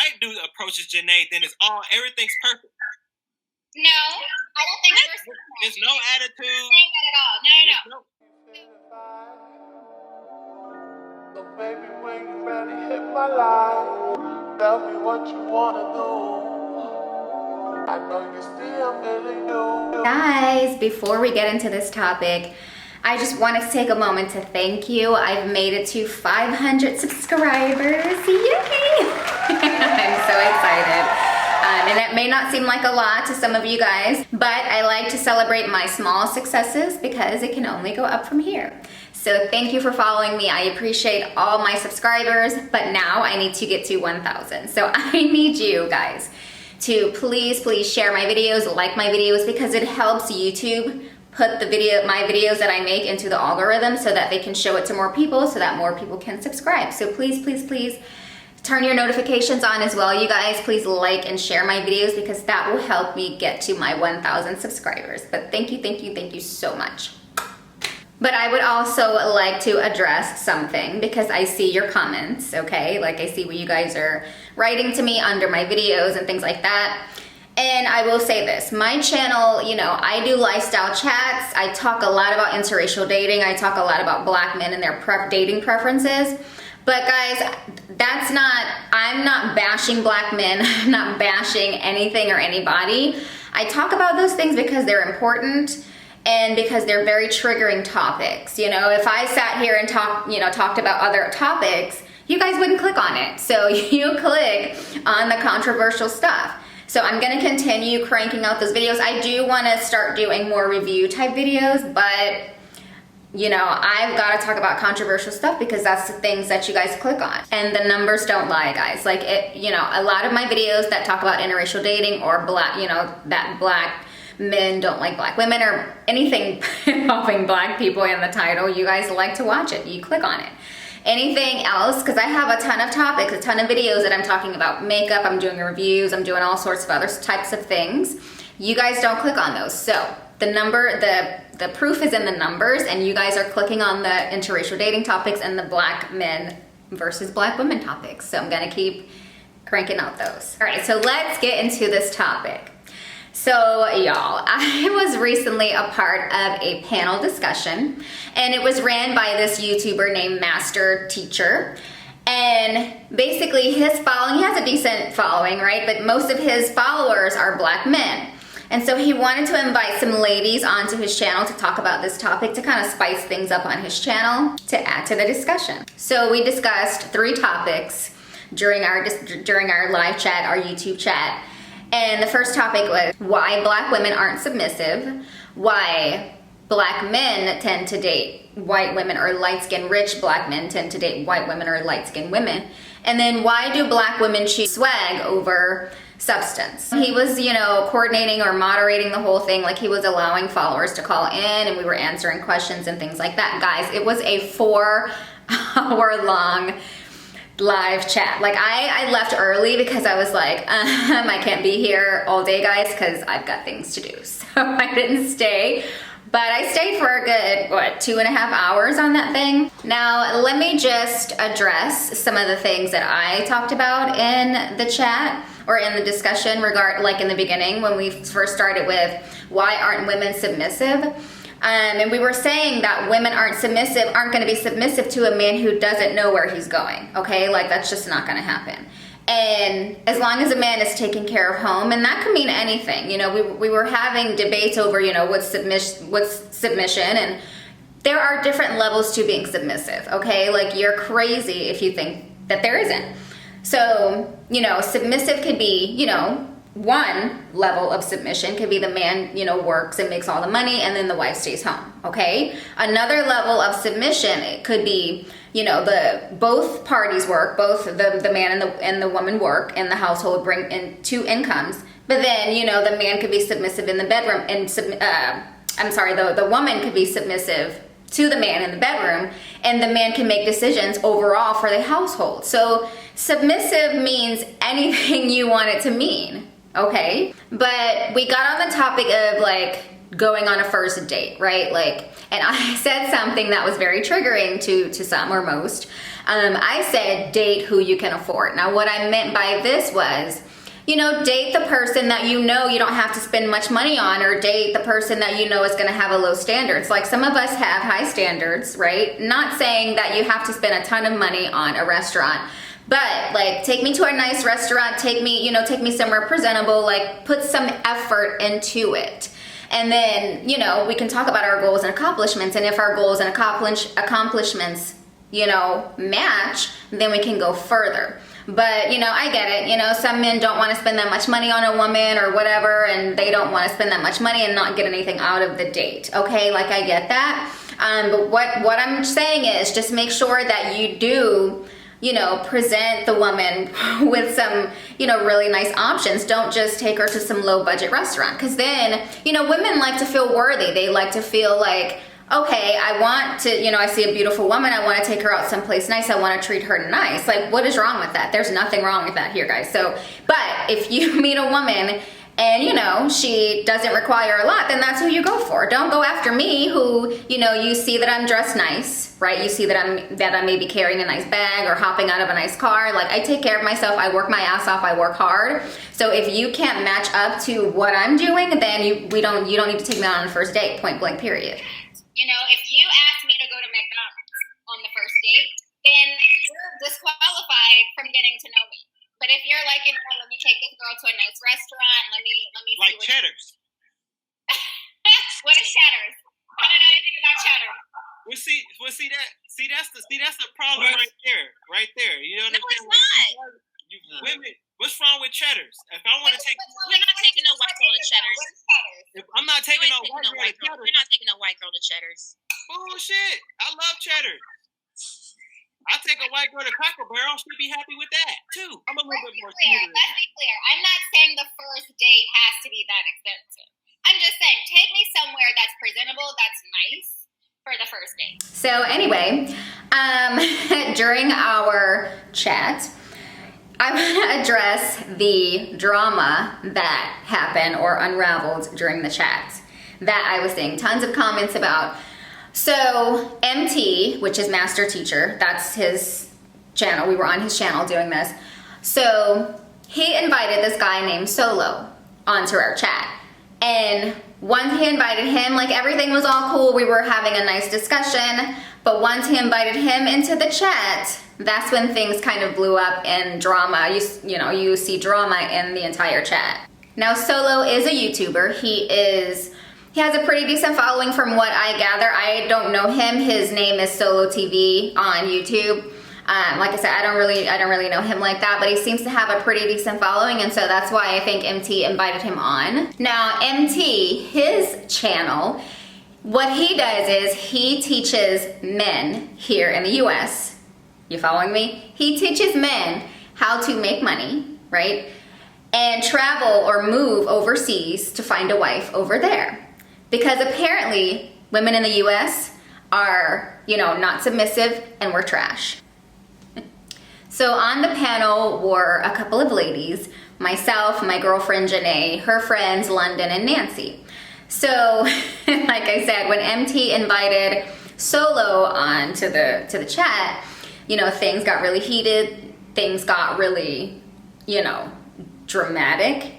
white dude approaches Janae, then everything's perfect. No, I don't think there's no attitude. Saying that at all. No. So baby, when you ready, hit my line. Tell me what you wanna do. I know you still feeling new. Guys, before we get into this topic, I just wanted to take a moment to thank you. I've made it to 500 subscribers. Yay! I'm so excited. And that may not seem like a lot to some of you guys, but I like to celebrate my small successes because it can only go up from here. So thank you for following me. I appreciate all my subscribers, but now I need to get to 1,000. So I need you guys to please share my videos, like my videos, because it helps YouTube put my videos that I make into the algorithm so that they can show it to more people, so that more people can subscribe. So please turn your notifications on as well, you guys. Please like and share my videos because that will help me get to my 1,000 subscribers. But thank you so much. But I would also like to address something because I see your comments, okay? Like I see what you guys are writing to me under my videos and things like that. And I will say this, my channel, I do lifestyle chats. I talk a lot about interracial dating. I talk a lot about black men and their dating preferences. But guys, I'm not bashing black men. I'm not bashing anything or anybody. I talk about those things because they're important and because they're very triggering topics. If I sat here and talked about other topics, you guys wouldn't click on it. So you click on the controversial stuff. So I'm gonna continue cranking out those videos. I do wanna start doing more review type videos, but I've got to talk about controversial stuff because that's the things that you guys click on. And the numbers don't lie, guys. Like, a lot of my videos that talk about interracial dating or that black men don't like black women or anything involving black people in the title, you guys like to watch it. You click on it. Anything else, because I have a ton of topics, a ton of videos that I'm talking about makeup, I'm doing reviews, I'm doing all sorts of other types of things. You guys don't click on those. So the proof is in the numbers, and you guys are clicking on the interracial dating topics and the black men versus black women topics. So I'm gonna keep cranking out those. All right, so let's get into this topic. So y'all, I was recently a part of a panel discussion, and it was ran by this YouTuber named Master Teacher. And basically he has a decent following, right? But most of his followers are black men. And so he wanted to invite some ladies onto his channel to talk about this topic, to kind of spice things up on his channel, to add to the discussion. So we discussed 3 topics during our live chat, our YouTube chat. And the first topic was why black women aren't submissive, why black men tend to date white women, or light-skinned rich black men tend to date white women or light-skinned women. And then why do black women choose swag over substance? He was, coordinating or moderating the whole thing. Like, he was allowing followers to call in and we were answering questions and things like that. Guys, it was a 4-hour long live chat. Like, I left early because I was like, I can't be here all day, guys, because I've got things to do. So I didn't stay. But I stayed for a good, 2.5 hours on that thing. Now, let me just address some of the things that I talked about in the chat or in the discussion like in the beginning when we first started with why aren't women submissive? And we were saying that women aren't going to be submissive to a man who doesn't know where he's going, okay? Like, that's just not going to happen. And as long as a man is taking care of home, and that could mean anything. We were having debates over, what's submission, and there are different levels to being submissive, okay? Like, you're crazy if you think that there isn't. So, submissive could be, one level of submission could be the man, works and makes all the money, and then the wife stays home, okay? Another level of submission, it could be, both parties work, both the man and the woman work in the household, bring in 2 incomes, but then, the man could be submissive in the bedroom, and the woman could be submissive to the man in the bedroom, and the man can make decisions overall for the household. So submissive means anything you want it to mean, okay? But we got on the topic of, like, going on a first date, right? Like, and I said something that was very triggering to some or most. I said, date who you can afford. Now, what I meant by this was, you know, date the person that you know you don't have to spend much money on, or date the person that you know is going to have a low standards. Like, some of us have high standards, right? Not saying that you have to spend a ton of money on a restaurant, but like, take me to a nice restaurant, take me somewhere presentable, like put some effort into it. And then, you know, we can talk about our goals and accomplishments. And if our goals and accomplishments, you know, match, then we can go further. But, you know, I get it. You know, some men don't want to spend that much money on a woman or whatever, and they don't want to spend that much money and not get anything out of the date. Okay, like, I get that. But what I'm saying is, just make sure that you do, you know, present the woman with some, you know, really nice options. Don't just take her to some low budget restaurant, because then, you know, women like to feel worthy. They like to feel like, okay, I want to, you know, I see a beautiful woman, I want to take her out someplace nice, I want to treat her nice. Like, what is wrong with that? There's nothing wrong with that here, guys. So, but if you meet a woman and, you know, she doesn't require a lot, then that's who you go for. Don't go after me, who, you know, you see that I'm dressed nice, right? You see that I may be carrying a nice bag or hopping out of a nice car. Like, I take care of myself, I work my ass off, I work hard. So if you can't match up to what I'm doing, then you don't need to take me out on the first date, point blank, period. You know, if you ask me to go to McDonald's on the first date, then you're disqualified from getting to know me. But if you're like, you know, let me take this girl to a nice restaurant, let me Like see Cheddar's. What is Cheddar's? I don't know anything about Cheddar's. That's the problem right there. You know what I'm saying? It's not. You women, what's wrong with Cheddar's? If I want to take, We're not taking no white girl to Cheddar's. What is Cheddar's? if I'm not taking no white girl to Cheddar's. We're not taking no white girl to Cheddar's. Bullshit. I love Cheddar's. I take a white girl to Cracker Barrel. She'll be happy with that too. I'm a little bit more Let's be clear. I'm not saying the first date has to be that expensive. I'm just saying, take me somewhere that's presentable, that's nice for the first date. So anyway, during our chat, I want to address the drama that happened or unraveled during the chat that I was seeing tons of comments about. So MT, which is Master Teacher, that's his channel. We were on his channel doing this. So he invited this guy named Solo onto our chat. And once he invited him, like, everything was all cool. We were having a nice discussion. But once he invited him into the chat, that's when things kind of blew up in drama. You see drama in the entire chat. Now, Solo is a YouTuber. He has a pretty decent following from what I gather. I don't know him. His name is Solotv on YouTube. Like I said, I don't really know him like that, but he seems to have a pretty decent following, and so that's why I think MT invited him on. Now, MT, his channel, what he does is he teaches men here in the US. You following me? He teaches men how to make money, right? And travel or move overseas to find a wife over there. Because apparently women in the US are, you know, not submissive, and we're trash. So on the panel were a couple of ladies, myself, my girlfriend Janae, her friends London and Nancy. So like I said, when MT invited Solo on to the chat, you know, things got really heated, things got really, you know, dramatic.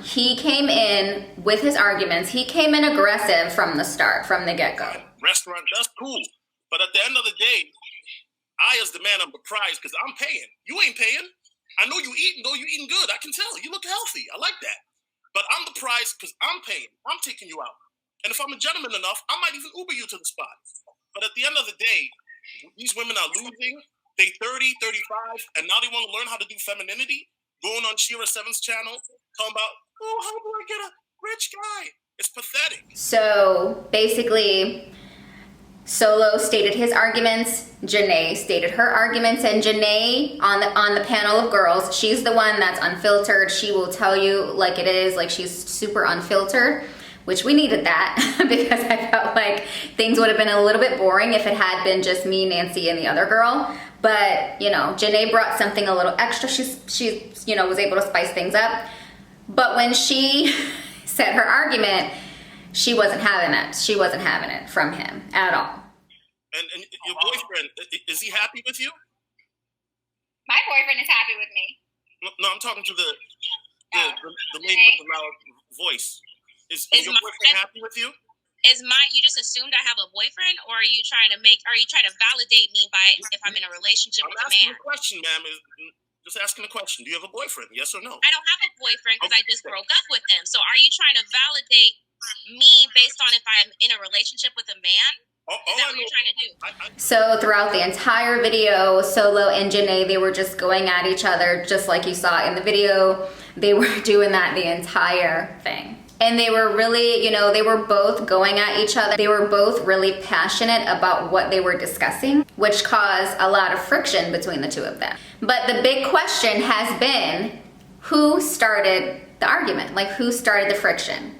He came in with his arguments. He came in aggressive from the start, from the get-go. Restaurant, that's cool. But at the end of the day, I, as the man, am the prize because I'm paying. You ain't paying. I know you eating, though. You eating good. I can tell. You look healthy. I like that. But I'm the prize because I'm paying. I'm taking you out. And if I'm a gentleman enough, I might even Uber you to the spot. But at the end of the day, these women are losing. They 30, 35, and now they want to learn how to do femininity. Going on Shira 7's channel, talking about, oh, how do I get a rich guy? It's pathetic. So basically, Solo stated his arguments, Janae stated her arguments, and Janae on the panel of girls, she's the one that's unfiltered. She will tell you like it is, like she's super unfiltered, which we needed that because I felt like things would have been a little bit boring if it had been just me, Nancy, and the other girl. But, you know, Janae brought something a little extra. She you know, was able to spice things up. But when she said her argument, she wasn't having it. She wasn't having it from him at all. And your boyfriend, is he happy with you? My boyfriend is happy with me. No, I'm talking to the lady with the loud voice. Is your boyfriend happy with you? You just assumed I have a boyfriend, or are you trying to validate me by if I'm in a relationship with a man? I'm asking a question, ma'am. Just asking a question. Do you have a boyfriend? Yes or no? I don't have a boyfriend because I just broke up with him. So are you trying to validate me based on if I'm in a relationship with a man? Is that what you're trying to do? So throughout the entire video, Solo and Janae, they were just going at each other, just like you saw in the video. They were doing that the entire thing. And they were really, they were both going at each other. They were both really passionate about what they were discussing, which caused a lot of friction between the two of them. But the big question has been, who started the argument? Like, who started the friction?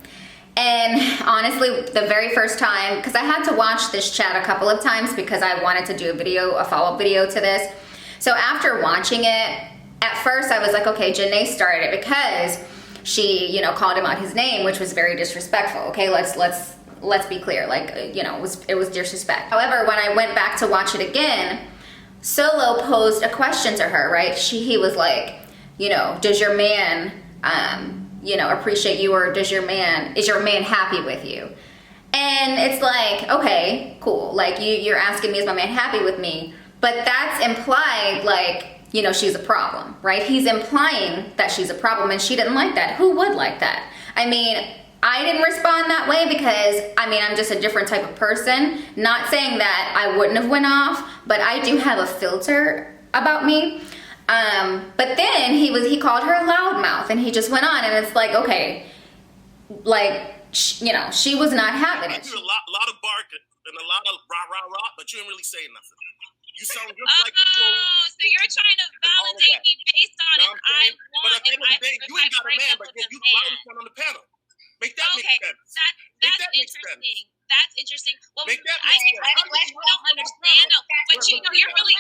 And honestly, the very first time, because I had to watch this chat a couple of times because I wanted to do a follow-up video to this. So after watching it, at first I was like, okay, Janae started it because she, called him out his name, which was very disrespectful. Okay, let's be clear. Like, it was disrespect. However, when I went back to watch it again, Solo posed a question to her, right? He was like, does your man, appreciate you, or is your man happy with you? And it's like, okay, cool. Like, you're asking me, is my man happy with me? But that's implied, like, she's a problem, right? He's implying that she's a problem, and she didn't like that. Who would like that? I mean, I didn't respond that way because, I'm just a different type of person. Not saying that I wouldn't have went off, but I do have a filter about me. But then he called her a loudmouth, and he just went on, and it's like, okay, like, she was not having it. You a lot of bark and a lot of rah, but you ain't really saying nothing. You sound just like the clothes. Oh, so you're trying to validate me based on if I want. But at the end of the day, you ain't got a man, but yet you the loudest one on the panel. Make that make sense. That's interesting. That's interesting. Well, make that make sense. You don't understand. No, but you're a really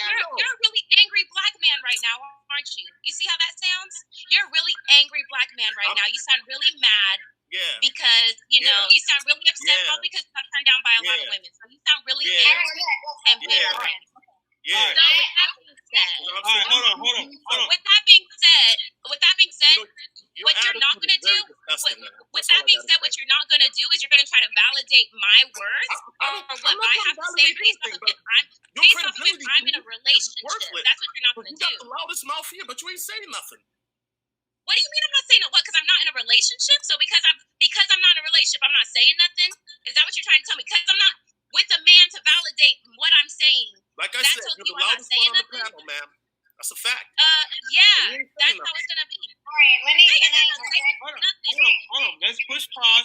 angry black man right now, aren't you? You see how that sounds? You're a really angry black man right now. You sound really mad. Yeah. Because you sound really upset, probably because you got turned down by a lot of women. So you sound really angry and bitter. Yeah. So with that being said, hold on. With that being said, what you're not gonna do, with that being said, what you're not gonna do is you're gonna try to validate my words or what I have to say based off of if I'm in a relationship. That's what you're not gonna do. You got the loudest mouth here, but you ain't saying nothing. What do you mean I'm not saying what? Because I'm not in a relationship. So because I'm not in a relationship, I'm not saying nothing. Is that what you're trying to tell me? Because I'm not with a man to validate what I'm saying. Like I said, you're the loudest one on the panel, ma'am. That's a fact. Yeah, that's how it's gonna be. All right, let me. Hold on. Let's push pause.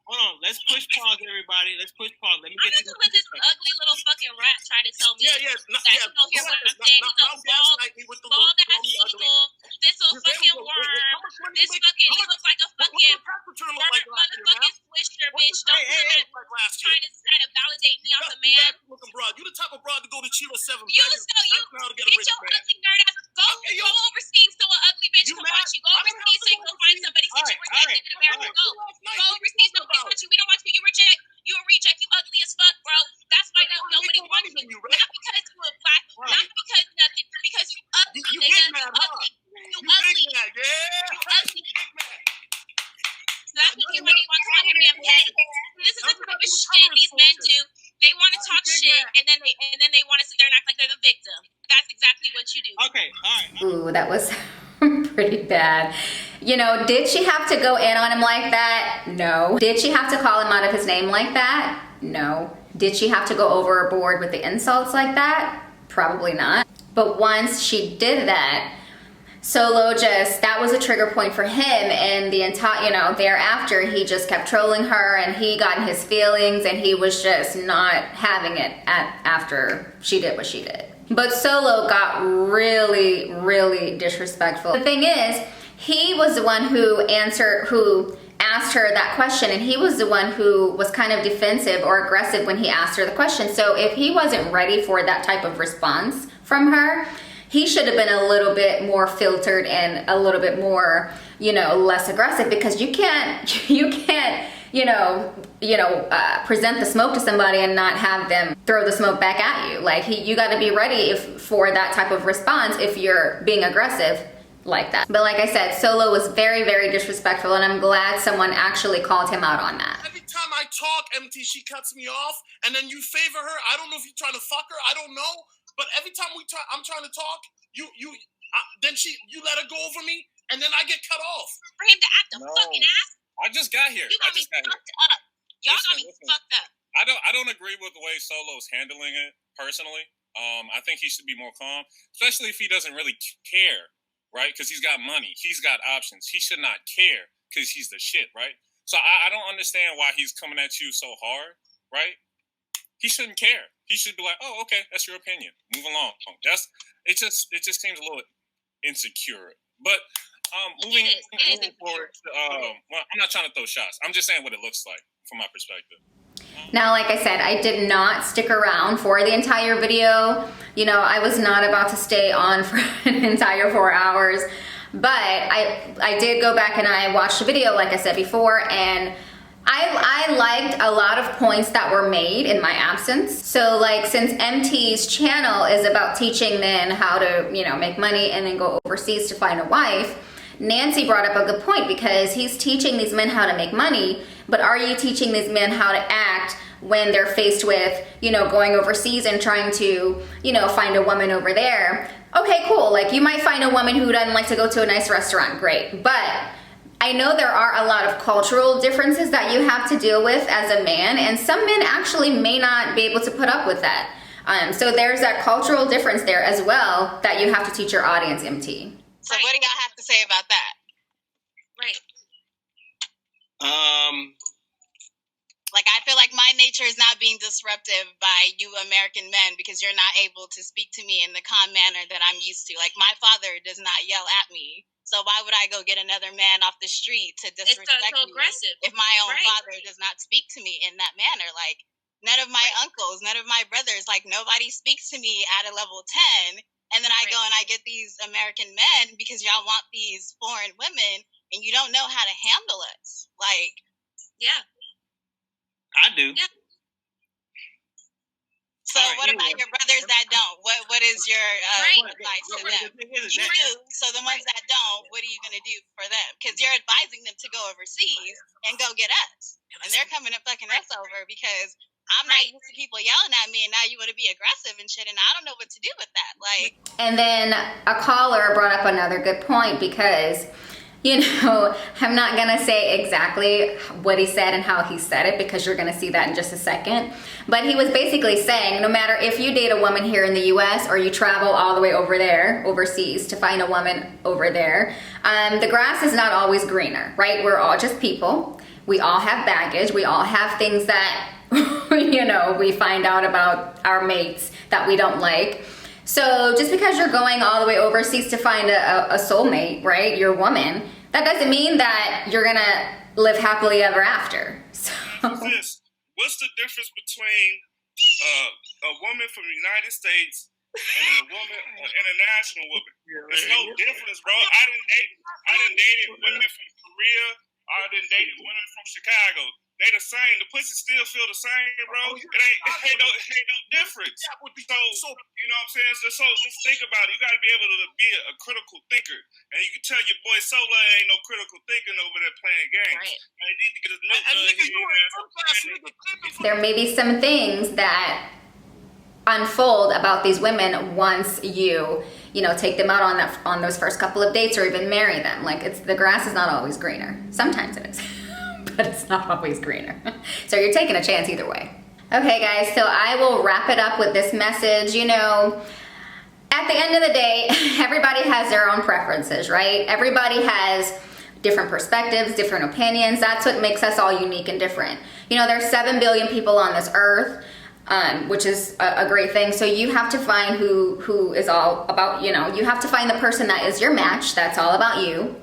Hold on. Let's push pause, everybody. Let's push pause. Let me get I'm not gonna let this ugly little fucking rat try to tell me Yeah. that you don't hear what I'm saying. He's a bald ass eagle, this'll fucking worm, this fucking, he looks like a fucking motherfucking swisher, bitch. Don't come at trying to validate me off the man. You the type of broad to go to Chila 7. You get your ugly nerd ass. Go overseas so an ugly bitch can watch you. Go overseas so you can find somebody since you rejected in America. Go overseas. Nobody wants you. We don't want you. You reject. You a reject. You ugly as fuck, bro. That's why nobody wants you. Not because you a black. Not because nothing. Because you ugly. You nigga. get mad, huh? You ugly. You ugly. So that's what you want to come out here and be petty. This is the type of shit these men do. They want to talk shit and then they want to sit there and act like they're the victim. That's exactly what you do. Okay, all right. Ooh, that was pretty bad. Did she have to go in on him like that? No. Did she have to call him out of his name like that? No. Did she have to go overboard with the insults like that? Probably not. But once she did that, Solo that was a trigger point for him, and the entire, thereafter, he just kept trolling her, and he got in his feelings, and he was just not having it after she did what she did. But Solo got really, really disrespectful. The thing is, he was the one who asked her that question, and he was the one who was kind of defensive or aggressive when he asked her the question. So if he wasn't ready for that type of response from her, he should have been a little bit more filtered and a little bit more, less aggressive, because you can't, present the smoke to somebody and not have them throw the smoke back at you. Like you got to be ready for that type of response if you're being aggressive like that. But like I said, Solo was very, very disrespectful, and I'm glad someone actually called him out on that. Every time I talk, MT, she cuts me off, and then you favor her. I don't know if you're trying to fuck her. I don't know. But every time I'm trying to talk, you let her go over me, and then I get cut off. For him to act a fucking ass. I just got here. You got me fucked up. Y'all got me fucked up. I don't agree with the way Solo's handling it personally. I think he should be more calm, especially if he doesn't really care. Right? Because he's got money. He's got options. He should not care because he's the shit, right? So I don't understand why he's coming at you so hard, right? He shouldn't care. He should be like, oh, okay, that's your opinion. Move along. It just seems a little insecure. But moving forward, well, I'm not trying to throw shots. I'm just saying what it looks like from my perspective. Now, like I said, I did not stick around for the entire video. I was not about to stay on for an entire 4 hours, but I did go back and I watched the video, like I said before, and I liked a lot of points that were made in my absence. So like, since MT's channel is about teaching men how to, make money and then go overseas to find a wife, Nancy brought up a good point, because he's teaching these men how to make money, but are you teaching these men how to act when they're faced with, going overseas and trying to, find a woman over there? Okay, cool. Like, you might find a woman who doesn't like to go to a nice restaurant. Great. But I know there are a lot of cultural differences that you have to deal with as a man, and some men actually may not be able to put up with that. So there's that cultural difference there as well that you have to teach your audience, MT. So what do y'all have to say about that? Right. Like, I feel like my nature is not being disruptive by you American men, because you're not able to speak to me in the calm manner that I'm used to. Like, my father does not yell at me. So why would I go get another man off the street to disrespect so aggressive. me if my own father does not speak to me in that manner? Like, none of my uncles, none of my brothers, like, nobody speaks to me at a level 10. And then I go and I get these American men because y'all want these foreign women and you don't know how to handle us. Like, yeah. I do. Yeah. So what about your brothers that don't? What is your advice to them? You do. So the ones that don't, what are you going to do for them? Because you're advising them to go overseas and go get us. And they're coming and fucking us over because I'm not used to people yelling at me, and now you want to be aggressive and shit, and I don't know what to do with that. Like, and then a caller brought up another good point, because I'm not gonna say exactly what he said and how he said it, because you're gonna see that in just a second. But he was basically saying, no matter if you date a woman here in the US or you travel all the way over there, overseas, to find a woman over there, the grass is not always greener, right? We're all just people. We all have baggage. We all have things that we find out about our mates that we don't like. So just because you're going all the way overseas to find a soulmate, right, your woman, that doesn't mean that you're gonna live happily ever after. So. What's the difference between a woman from the United States and a woman, an international woman? There's no difference, bro. I done dated women from Korea. I done dated women from Chicago. They the same. The pussy still feel the same, bro. It ain't no difference. So, you know what I'm saying? So just think about it. You got to be able to be a critical thinker. And you can tell your boy Solo ain't no critical thinking over there playing games. Right. I need to get his There may be some things that unfold about these women once you take them out on those first couple of dates, or even marry them. Like, the grass is not always greener. Sometimes it is. But it's not always greener. So you're taking a chance either way. Okay guys, so I will wrap it up with this message. At the end of the day, everybody has their own preferences, right? Everybody has different perspectives, different opinions. That's what makes us all unique and different. There's 7 billion people on this earth, which is a great thing. So you have to find who is all about, you have to find the person that is your match, that's all about you.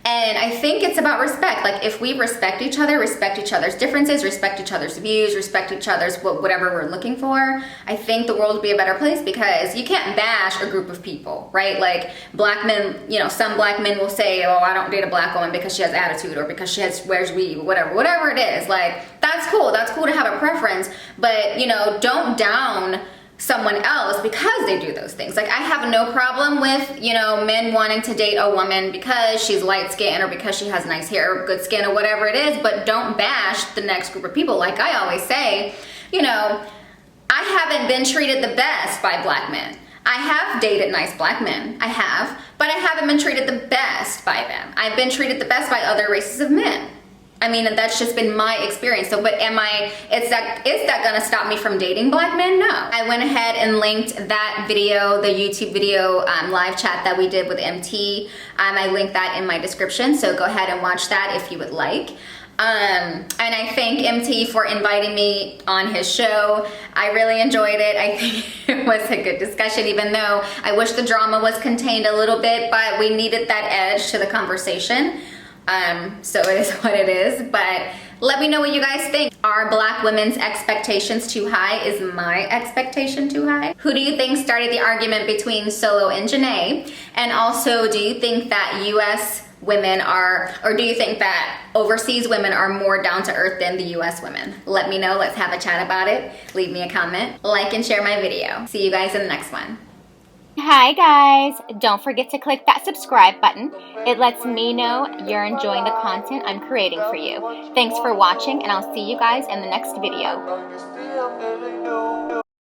And I think it's about respect. Like, if we respect each other, respect each other's differences, respect each other's views, respect each other's whatever we're looking for, I think the world would be a better place, because you can't bash a group of people, right? Like, black men, you know, some black men will say, oh, I don't date a black woman because she has attitude, or because she wears weave, whatever it is. Like, that's cool. That's cool to have a preference, but, you know, don't down someone else because they do those things. Like, I have no problem with, you know, men wanting to date a woman because she's light skinned or because she has nice hair or good skin or whatever it is, but don't bash the next group of people. Like I always say, you know, I haven't been treated the best by black men. I have dated nice black men, I have, but I haven't been treated the best by them. I've been treated the best by other races of men. I mean, that's just been my experience. So, but is that gonna stop me from dating black men? No. I went ahead and linked that video, the YouTube video live chat that we did with MT. I linked that in my description, so go ahead and watch that if you would like. And I thank MT for inviting me on his show. I really enjoyed it. I think it was a good discussion, even though I wish the drama was contained a little bit, but we needed that edge to the conversation. So it is what it is, but let me know what you guys think. Are black women's expectations too high? Is my expectation too high? Who do you think started the argument between Solo and Janae? And also, do you think that US women are, or do you think that overseas women are more down to earth than the US women? Let me know, let's have a chat about it. Leave me a comment, like and share my video. See you guys in the next one. Hi guys, don't forget to click that subscribe button. It lets me know you're enjoying the content I'm creating for you. Thanks for watching, and I'll see you guys in the next video.